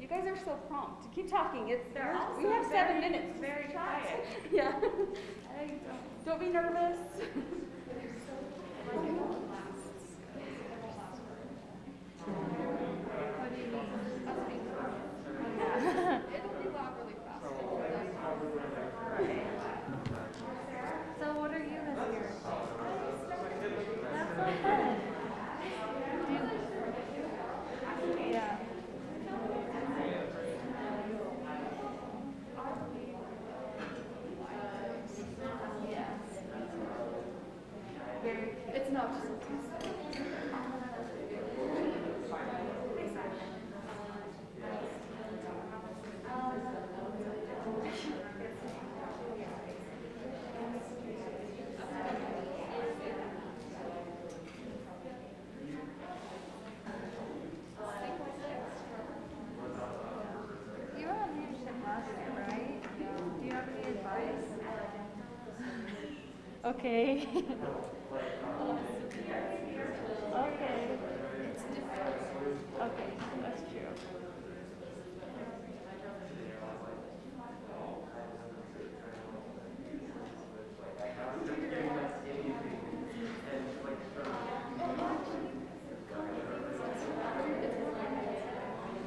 You guys are so prompt. Keep talking. We have 7 minutes. Very quiet. Yeah. Don't be nervous. So what are you this year? That's so fun. Yeah. It's not just. You were on leadership last year, right? Do you have any advice? Okay. Okay. It's different. Okay, that's true.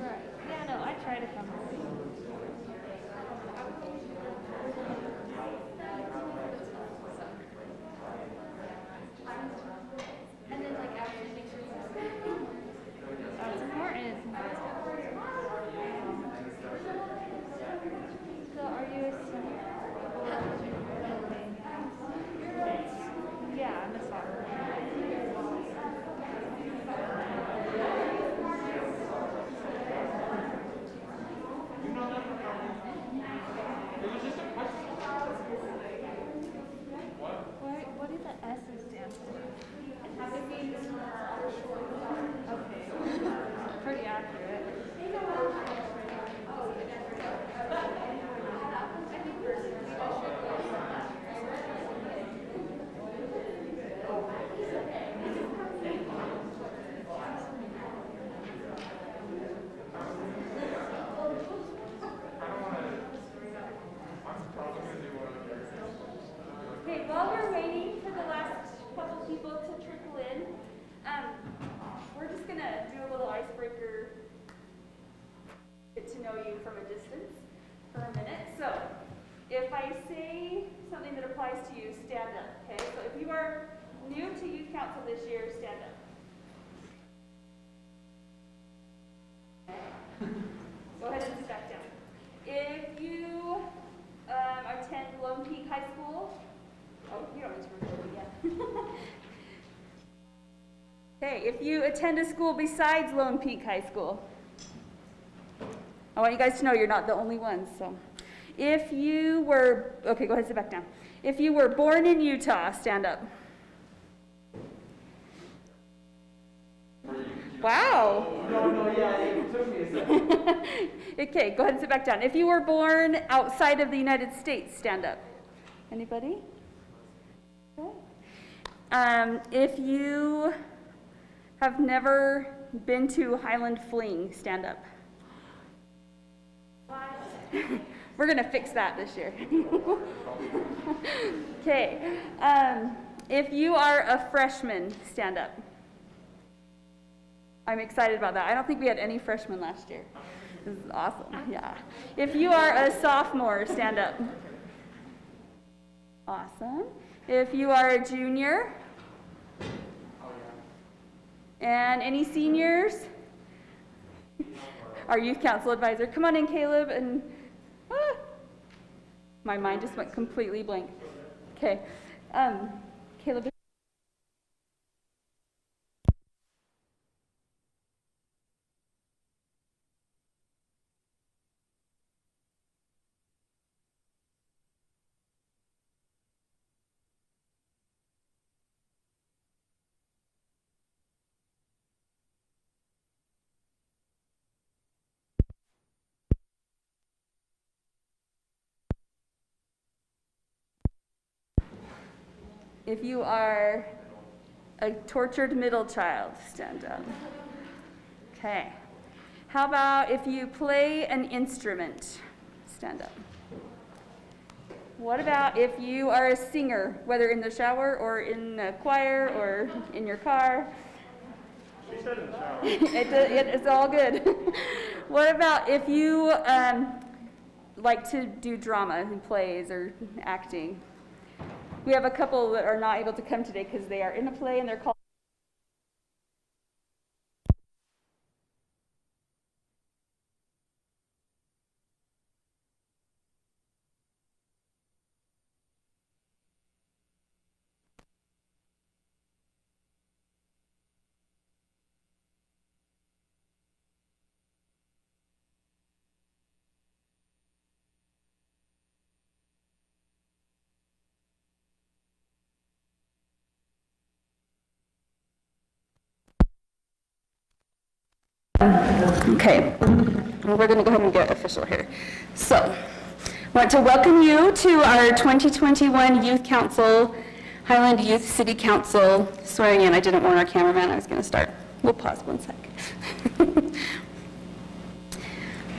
Right. Yeah, no, I try to come early. And then like after make sure That's important. So are you a senior? Yeah, I'm a sophomore. What do the S's stand for? Okay. Pretty accurate. Okay, while we're waiting for the last couple people to trickle in, we're just gonna do a little icebreaker, get to know you from a distance for a minute. So, if I say something that applies to you, stand up, okay? So if you are new to youth council this year, stand up. Go ahead and sit back down. If you attend Lone Peak High School, oh, you don't need to record it yet. Okay, if you attend a school besides Lone Peak High School, I want you guys to know you're not the only ones. So, if you were, okay, go ahead, sit back down. If you were born in Utah, stand up. Wow. No, yeah, it took me a second. Okay, go ahead and sit back down. If you were born outside of the United States, stand up. Anybody? Okay. If you have never been to Highland Fling, stand up. We're going to fix that this year. Okay. If you are a freshman, stand up. I'm excited about that. I don't think we had any freshmen last year. This is awesome. Yeah. If you are a sophomore, stand up. Awesome. If you are a junior, and any seniors, our youth council advisor, come on in, Caleb. And my mind just went completely blank. Okay, Caleb. If you are a tortured middle child, stand up. Okay. How about if you play an instrument? Stand up. What about if you are a singer, whether in the shower or in the choir or in your car? She said in the shower. It's all good. What about if you like to do drama and plays or acting? We have a couple that are not able to come today because they are in a play and they're called. Okay, we're going to go ahead and get official here. So, I want to welcome you to our 2021 Youth Council, Highland Youth City Council swearing in. I didn't warn our cameraman I was going to start. We'll pause 1 sec.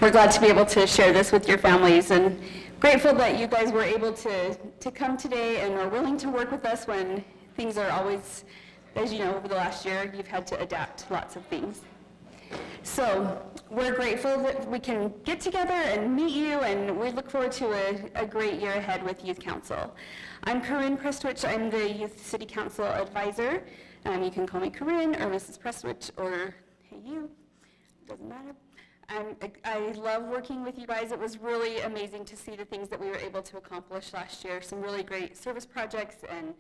We're glad to be able to share this with your families and grateful that you guys were able to come today and are willing to work with us when things are always, as you know, over the last year, you've had to adapt lots of things. So we're grateful that we can get together and meet you, and we look forward to a great year ahead with Youth Council. I'm Corinne Prestwich. I'm the Youth City Council Advisor. You can call me Corinne or Mrs. Prestwich or hey you, doesn't matter. I love working with you guys. It was really amazing to see the things that we were able to accomplish last year. Some really great service projects and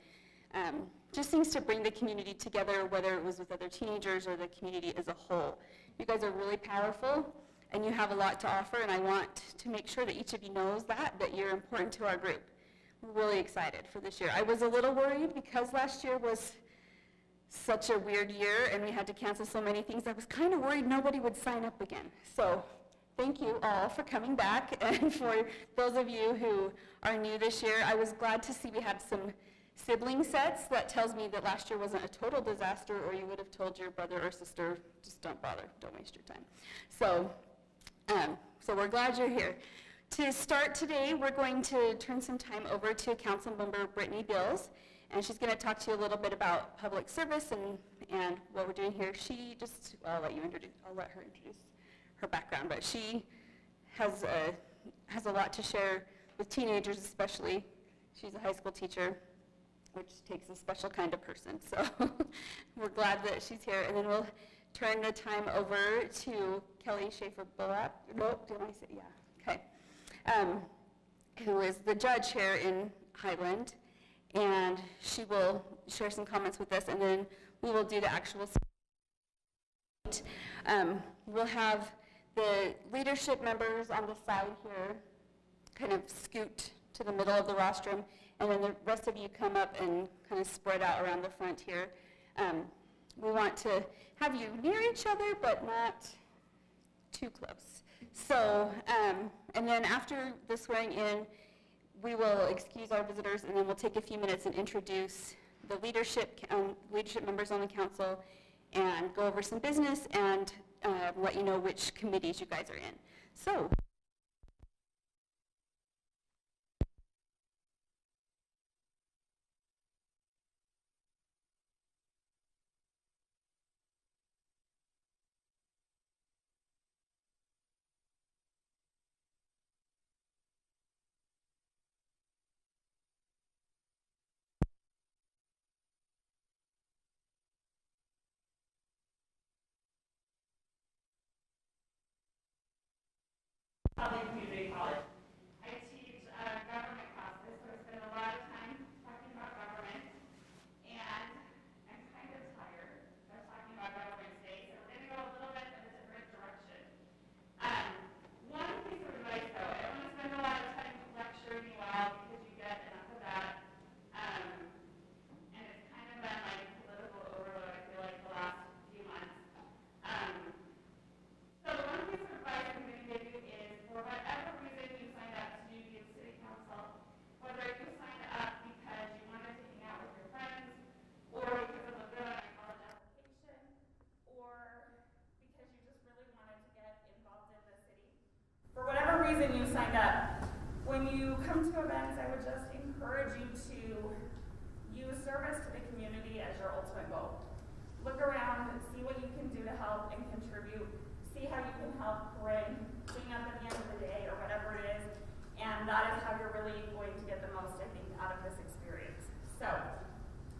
just things to bring the community together, whether it was with other teenagers or the community as a whole. You guys are really powerful and you have a lot to offer, and I want to make sure that each of you knows that you're important to our group. We're really excited for this year. I was a little worried because last year was such a weird year and we had to cancel so many things. I was kind of worried nobody would sign up again. So thank you all for coming back, and for those of you who are new this year, I was glad to see we had some sibling sets. That tells me that last year wasn't a total disaster, or you would have told your brother or sister, just don't bother, don't waste your time. So we're glad you're here. To start today, we're going to turn some time over to Councilmember Brittany Bills, and she's going to talk to you a little bit about public service and what we're doing here. I'll let her introduce her background, but she has a lot to share with teenagers especially. She's a high school teacher, which takes a special kind of person. So we're glad that she's here. And then we'll turn the time over to Kelly Schaefer-Bullock. Nope, did I say? Yeah, okay. Who is the judge here in Highland. And she will share some comments with us, and then we will do the actual. We'll have the leadership members on the side here kind of scoot to the middle of the rostrum, and then the rest of you come up and kind of spread out around the front here. We want to have you near each other, but not too close. So, and then after the swearing in, we will excuse our visitors, and then we'll take a few minutes and introduce the leadership members on the council and go over some business and let you know which committees you guys are in. So. reason you signed up. When you come to events, I would just encourage you to use service to the community as your ultimate goal. Look around and see what you can do to help and contribute. See how you can help bring clean up at the end of the day or whatever it is. And that is how you're really going to get the most, I think, out of this experience. So,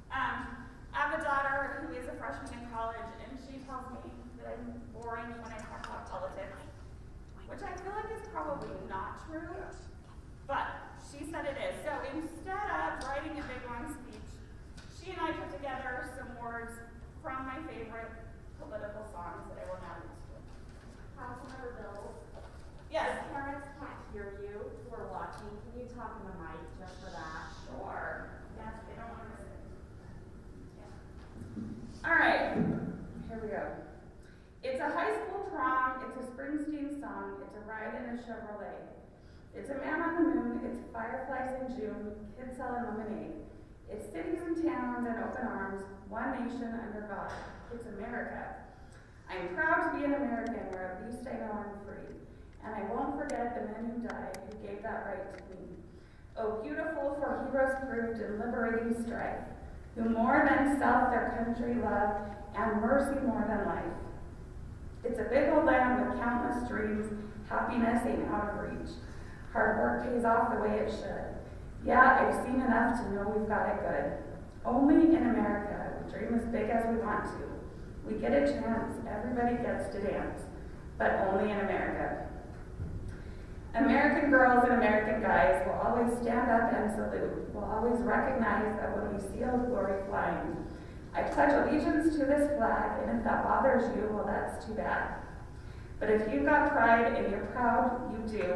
I have a daughter who is a freshman in college, and she tells me that I'm boring when I talk about politics, which I feel like is probably not true, but she said it is. So instead of writing a big long speech, she and I put together some words from my favorite political songs that I will now use to. Councilmember Bills. Yes. Parents can't hear you who are watching. Can you talk in the mic just for that? Sure. Yes, they don't want to listen. Yeah. All right. Here we go. It's a high school prom. It's a Springsteen song. It's a ride in a Chevrolet. It's a man on the moon. It's fireflies in June. Kids selling lemonade. It's cities and towns and open arms. One nation under God. It's America. I'm proud to be an American where at least I know I'm free. And I won't forget the men who died who gave that right to me. Oh, beautiful for heroes proved in liberating strife, who more than self their country loved, and mercy more than life. It's a big old land with countless dreams, happiness ain't out of reach. Hard work pays off the way it should. Yeah, I've seen enough to know we've got it good. Only in America, we dream as big as we want to. We get a chance, everybody gets to dance, but only in America. American girls and American guys will always stand up and salute, will always recognize that when we see Old Glory flying. I pledge allegiance to this flag, and if that bothers you, well, that's too bad. But if you've got pride and you're proud, you do,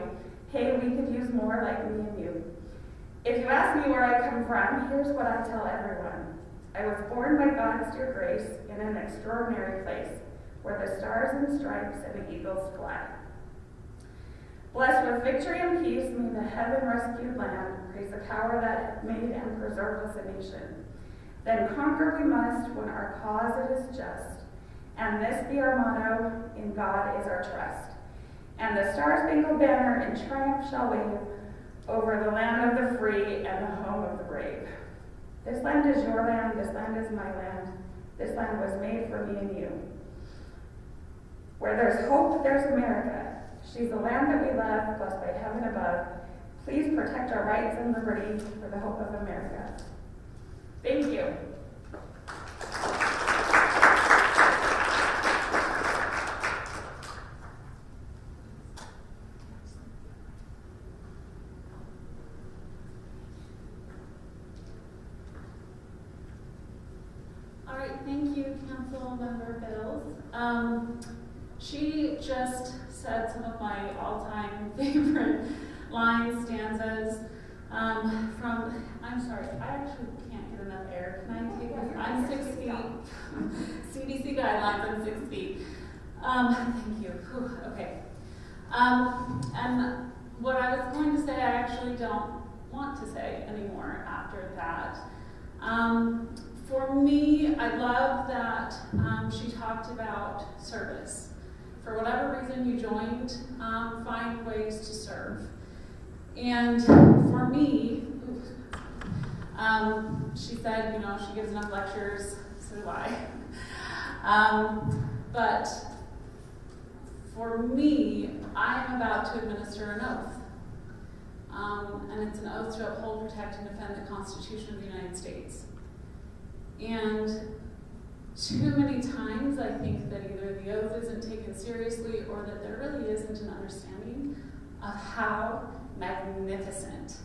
hey, we could use more like me and you. If you ask me where I come from, here's what I tell everyone. I was born by God's dear grace in an extraordinary place, where the stars and stripes and the eagles fly. Blessed with victory and peace, may the heaven-rescued land praise the power that made and preserved us a nation. Then conquer we must when our cause it is just, and this be our motto, in God is our trust. And the star-spangled banner in triumph shall wave over the land of the free and the home of the brave. This land is your land, this land is my land, this land was made for me and you. Where there's hope, there's America. She's the land that we love, blessed by heaven above. Please protect our rights and liberty for the hope of America. Thank you. All right, thank you, Councilmember Bills. She just said some of my all-time favorite lines, stanzas from, I'm sorry, I actually can't get enough air. Can I take this? I'm 6 feet. CDC guidelines, I'm 6 feet. Thank you. Whew, okay. And what I was going to say, I actually don't want to say anymore after that. For me, I love that she talked about service. For whatever reason you joined, find ways to serve. And for me, she said, you know, she gives enough lectures, so do I. But for me, I'm about to administer an oath. And it's an oath to uphold, protect, and defend the Constitution of the United States. And too many times I think that either the oath isn't taken seriously or that there really isn't an understanding of how magnificent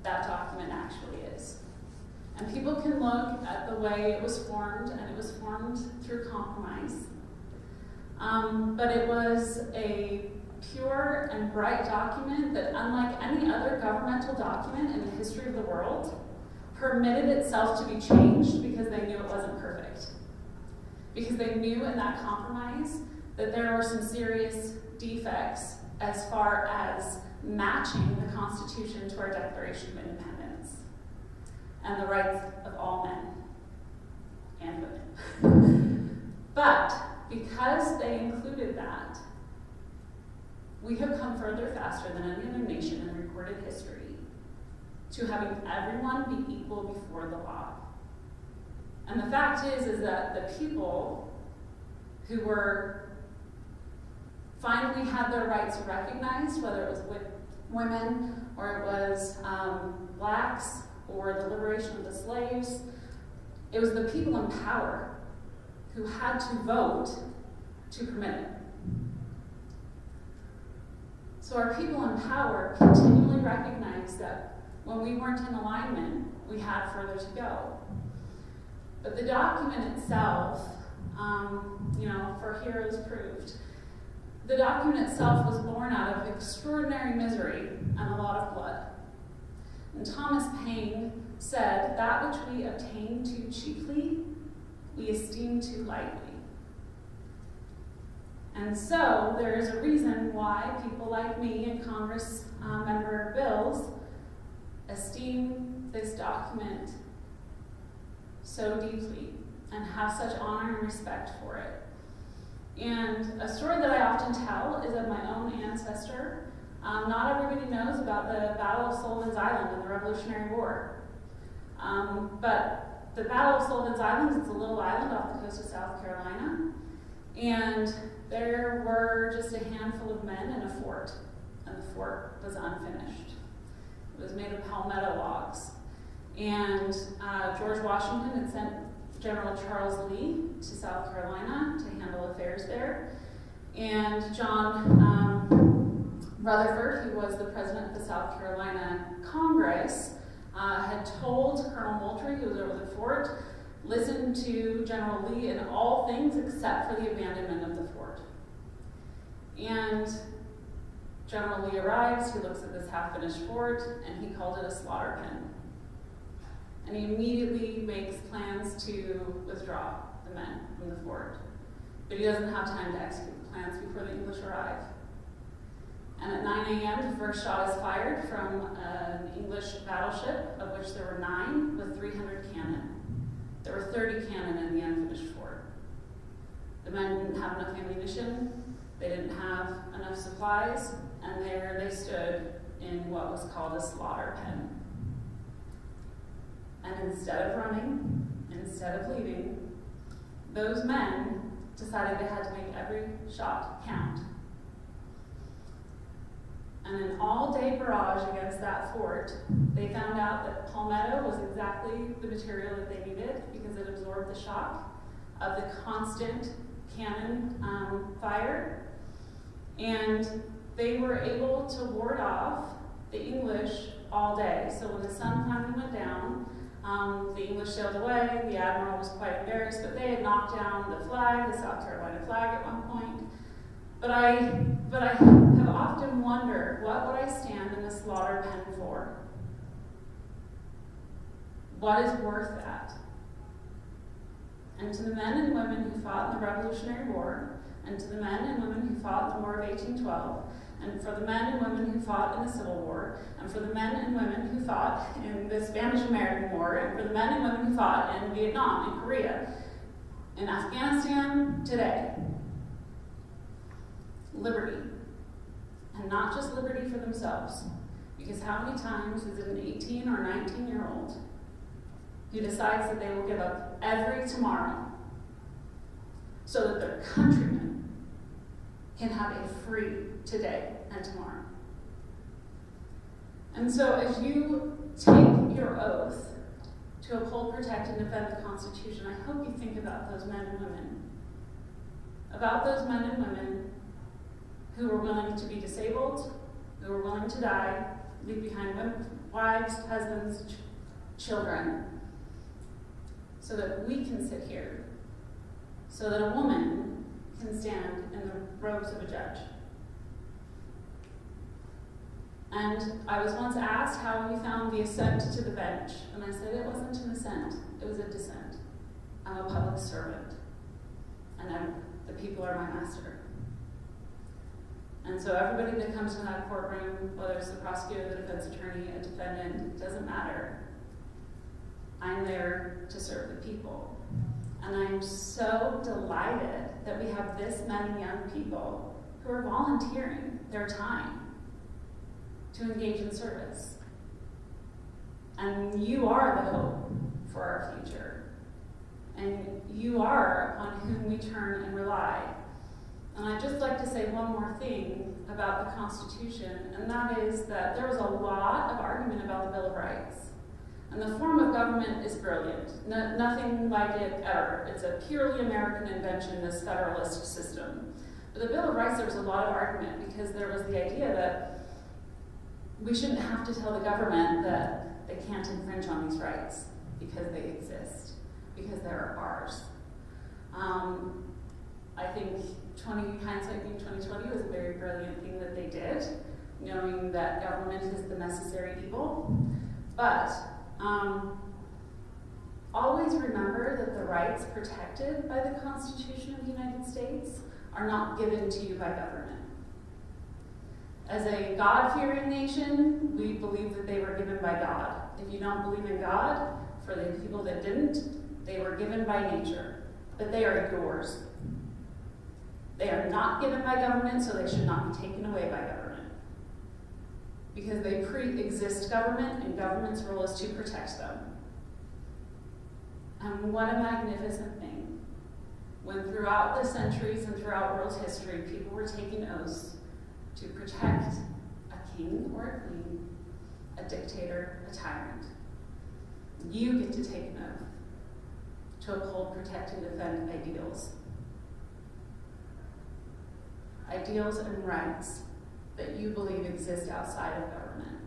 that document actually is. And people can look at the way it was formed, and it was formed through compromise. But it was a pure and bright document that, unlike any other governmental document in the history of the world, permitted itself to be changed because they knew it wasn't perfect. Because they knew in that compromise that there were some serious defects as far as matching the Constitution to our Declaration of Independence and the rights of all men and women. But because they included that, we have come further faster than any other nation in recorded history to having everyone be equal before the law. And the fact is that the people who were finally had their rights recognized, whether it was with women or it was blacks or the liberation of the slaves, it was the people in power who had to vote to permit it. So our people in power continually recognized that when we weren't in alignment, we had further to go. But the document itself, for heroes proved, the document itself was born out of extraordinary misery and a lot of blood. And Thomas Paine said, "That which we obtain too cheaply, we esteem too lightly." And so there is a reason why people like me and Congress member Bills esteem this document so deeply and have such honor and respect for it. And a story that I often tell is of my own ancestor. Not everybody knows about the Battle of Sullivan's Island in the Revolutionary War. But the Battle of Sullivan's Island is a little island off the coast of South Carolina. And there were just a handful of men in a fort, and the fort was unfinished. It was made of palmetto logs. And George Washington had sent General Charles Lee to South Carolina to handle affairs there. And John Rutherford, who was the president of the South Carolina Congress, had told Colonel Moultrie, who was over the fort, listen to General Lee in all things except for the abandonment of the fort. And General Lee arrives, he looks at this half-finished fort, and he called it a slaughter pen. And he immediately makes plans to withdraw the men from the fort. But he doesn't have time to execute the plans before the English arrive. And at 9 a.m., the first shot is fired from an English battleship, of which there were 9 with 300 cannon. There were 30 cannon in the unfinished fort. The men didn't have enough ammunition, they didn't have enough supplies, and there they stood in what was called a slaughter pen. And instead of running, instead of leaving, those men decided they had to make every shot count. And an all-day barrage against that fort, they found out that palmetto was exactly the material that they needed because it absorbed the shock of the constant cannon fire. And they were able to ward off the English all day. So when the sun finally went down, the English sailed away. The admiral was quite embarrassed, but they had knocked down the flag, the South Carolina flag at one point. But I have often wondered, what would I stand in the slaughter pen for? What is worth that? And to the men and women who fought in the Revolutionary War, and to the men and women who fought in the War of 1812, and for the men and women who fought in the Civil War, and for the men and women who fought in the Spanish-American War, and for the men and women who fought in Vietnam and Korea, in Afghanistan today, liberty. And not just liberty for themselves, because how many times is it an 18 or 19-year-old who decides that they will give up every tomorrow so that their countrymen can have a free today and tomorrow? And so if you take your oath to uphold, protect, and defend the Constitution, I hope you think about those men and women. About those men and women who were willing to be disabled, who were willing to die, leave behind wives, husbands, children, so that we can sit here, so that a woman can stand in the robes of a judge. And I was once asked how we found the ascent to the bench, and I said it wasn't an ascent, it was a descent. I'm a public servant, and the people are my master. And so everybody that comes to that courtroom, whether it's the prosecutor, the defense attorney, a defendant, it doesn't matter. I'm there to serve the people. And I'm so delighted that we have this many young people who are volunteering their time to engage in service. And you are the hope for our future. And you are upon whom we turn and rely. And I'd just like to say one more thing about the Constitution, and that is that there was a lot of argument about the Bill of Rights. And the form of government is brilliant. Nothing like it ever. It's a purely American invention, this federalist system. But the Bill of Rights, there was a lot of argument because there was the idea that we shouldn't have to tell the government that they can't infringe on these rights because they exist, because they're ours. I think hindsight being 2020 was a very brilliant thing that they did, knowing that government is the necessary evil. But always remember that the rights protected by the Constitution of the United States are not given to you by government. As a God-fearing nation, we believe that they were given by God. If you don't believe in God, for the people that didn't, they were given by nature, but they are yours. They are not given by government, so they should not be taken away by government. Because they pre-exist government, and government's role is to protect them. And what a magnificent thing. When throughout the centuries and throughout world history, people were taking oaths to protect a king or a queen, a dictator, a tyrant. You get to take an oath to uphold, protect, and defend ideals. Ideals and rights that you believe exist outside of government.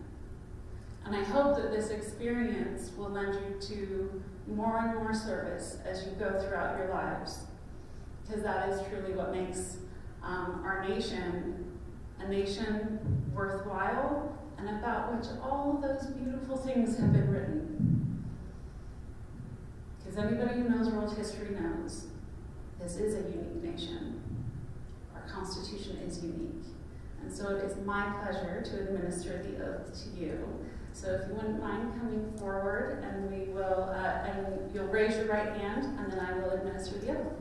And I hope that this experience will lend you to more and more service as you go throughout your lives, because that is truly what makes our nation a nation worthwhile and about which all those beautiful things have been written. Because anybody who knows world history knows this is a unique nation. Our Constitution is unique. And so it is my pleasure to administer the oath to you. So if you wouldn't mind coming forward, and we will, and you'll raise your right hand, and then I will administer the oath.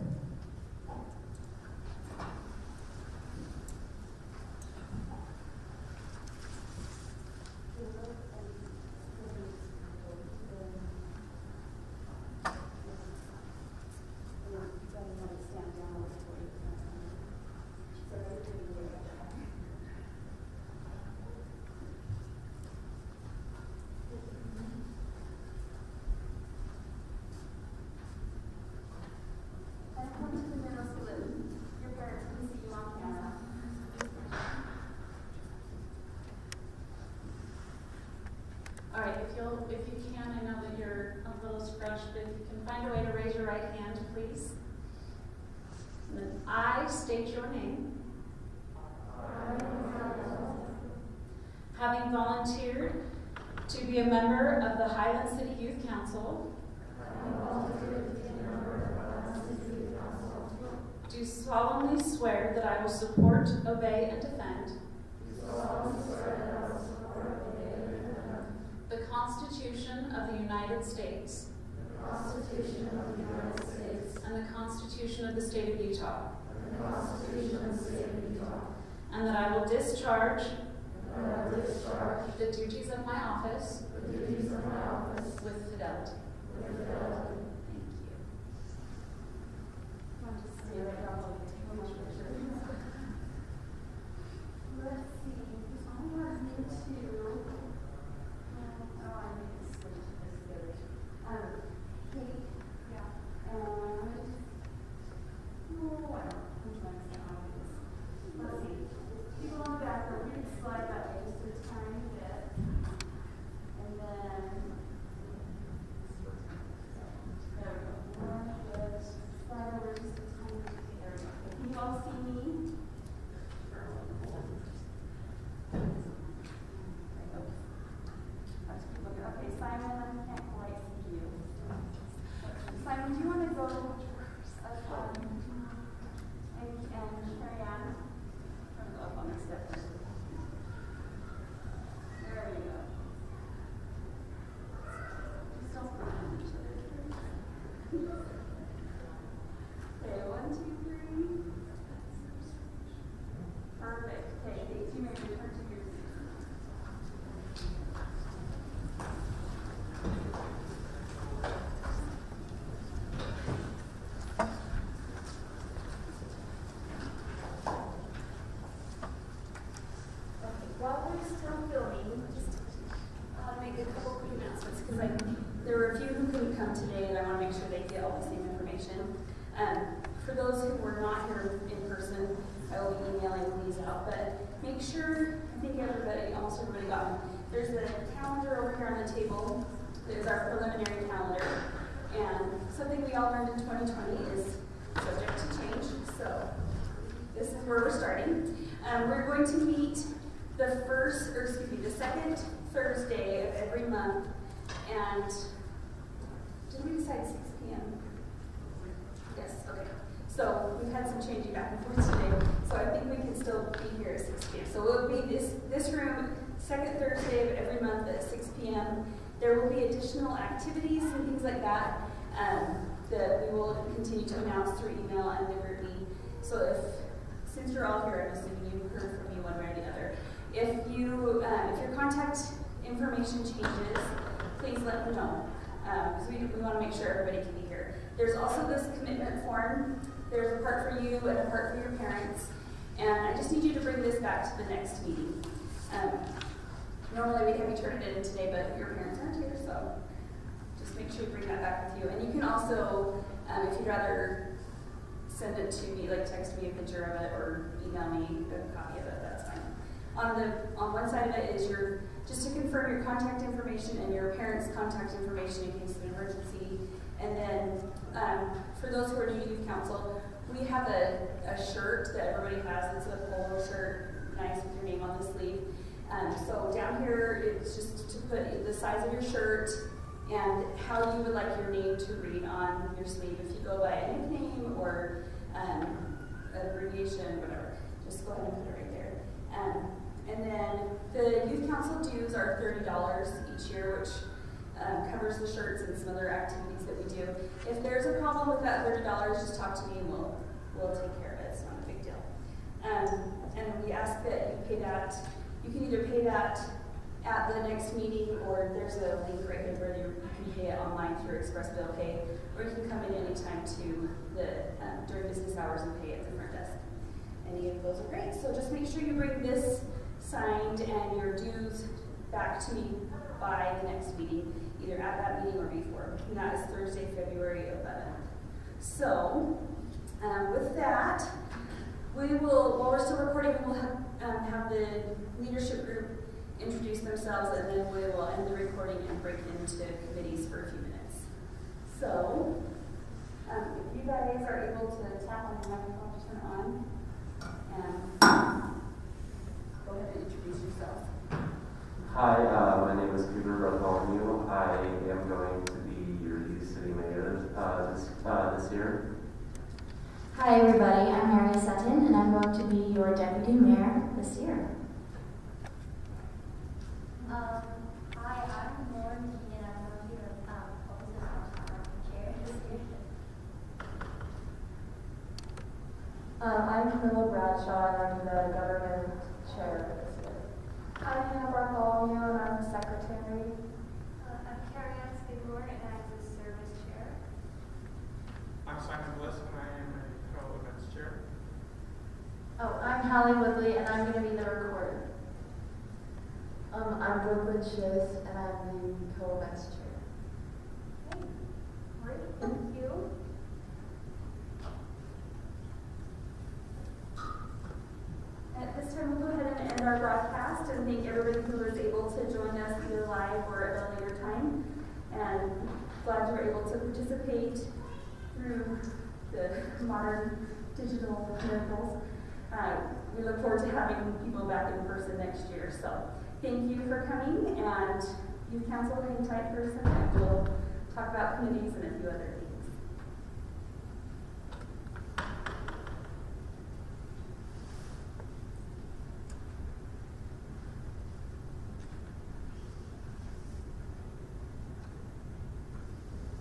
If you can, I know that you're a little scratched, but if you can find a way to raise your right hand, please. And then I state your name. Having volunteered to be a member of the Highland City Youth Council, do solemnly swear that I will support, obey, and defend the Constitution of the United States and the Constitution of the State of Utah, and that I will discharge the duties of my office with fidelity. Thank you. Let's see, I want me to, I need to switch this. Kate, yeah, and, I don't, which one's the obvious? Let's see, people on the back, we're going to slide that way just a tiny bit, and then, there we go, one foot, slide over just a tiny bit, there we go. Can you all see me? I'll make a couple quick announcements because there were a few who couldn't come today, and I want to make sure they get all the same information. For those who were not here in person, I will be emailing these out, but make sure, I think almost everybody got them. There's a calendar over here on the table. There's our preliminary calendar, and something we all learned in 2020 is subject to change, so this is where we're starting. We're going to meet the second Thursday of every month, and did we decide 6 p.m.? Yes, okay. So we've had some changing back and forth today, so I think we can still be here at 6 p.m. So it'll be this room, second Thursday of every month at 6 p.m. There will be additional activities and things like that that we will continue to announce through email and Liberty. So since you're all here, I'm assuming you've heard from me one way or the other. If your contact information changes, please let me know, because we want to make sure everybody can be here. There's also this commitment form. There's a part for you and a part for your parents, and I just need you to bring this back to the next meeting. Normally we'd have you turn it in today, but your parents aren't here, so just make sure you bring that back with you. And you can also, if you'd rather send it to me, like text me a picture of it or email me a copy of it, that's fine. On one side of it is just to confirm your contact information and your parents' contact information in case of an emergency. And then for those who are new to youth council, we have a shirt that everybody has. It's a polo shirt, nice with your name on the sleeve. So down here, it's just to put the size of your shirt and how you would like your name to read on your sleeve. If you go by a nickname or abbreviation, whatever, just go ahead and put it right there. And then the youth council dues are $30 each year, which covers the shirts and some other activities that we do. If there's a problem with that $30, just talk to me and we'll take care of it. It's not a big deal. And we ask that you pay that. You can either pay that at the next meeting, or there's a link right here where you can pay it online through Express Bill Pay, or you can come in anytime to during business hours and pay at the front desk. Any of those are great. So just make sure you bring this signed and your dues back to me by the next meeting, either at that meeting or before. And that is Thursday, February 11th. So with that, while we're still recording, we will have the leadership group introduce themselves, and then we will end the recording and break into committees for a few minutes. So, if you guys are able to tap on your microphone, turn it on, and go ahead and introduce yourself. Hi, my name is Peter Bartholomew. I am going to be your youth city mayor this year. Hi everybody, I'm Mary Sutton and I'm going to be your deputy mayor this year. Hi, I'm Lauren King and I'm going to be the opposite chair this year. I'm Camilla Bradshaw and I'm the government chair this year. I'm Hannah Bartholomew and I'm the secretary. I'm Carrie Ann Skidmore and I'm the service chair. I'm Simon Bliss and I am a co-events chair. Oh, I'm Hallie Woodley and I'm going to be the recorder. I'm Brooklyn Schiss and I'm the co-events chair. Okay, great, thank you. At this time, we'll go ahead and end our broadcast and thank everybody who was able to join us either live or at a later time. And glad you were able to participate through the modern digital miracles. We look forward to having people back in person next year. So thank you for coming, and youth council, hang tight for a second. We'll talk about committees and a few other things.